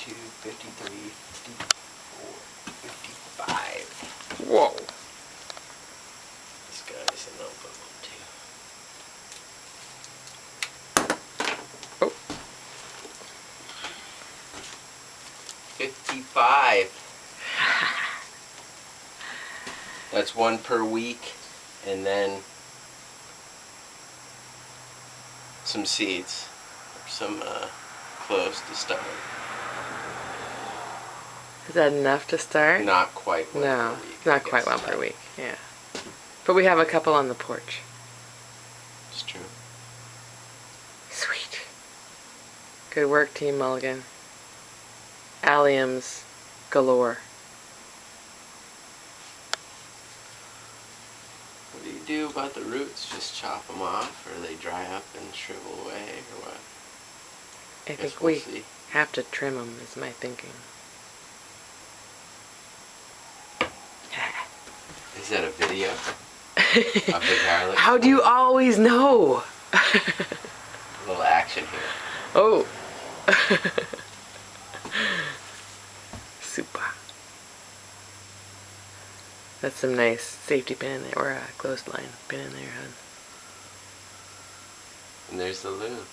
52, 53, 54, 55. Whoa. This guy's a number one too. Oh. 55. That's one per week, and then some seeds, some clothes to start. Is that enough to start? Not quite one per No, week. not quite one per week, yeah. But we have a couple on the porch. It's true. Sweet. Good work, Team Mulligan. Alliums galore. What do you do about the roots? Just chop them off, or they dry up and shrivel away, or what? I think we'll we see. have to trim them, is my thinking. Is that a video of the garlic? How do you always know? A little action here. Oh. Super. That's some nice safety pin in there, or a clothesline pin in there, hon. And there's the loo.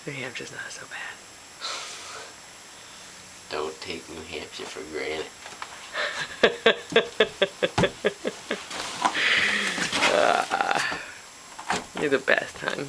New Hampshire's not so bad. Don't take New Hampshire for granted. You're the best, hon.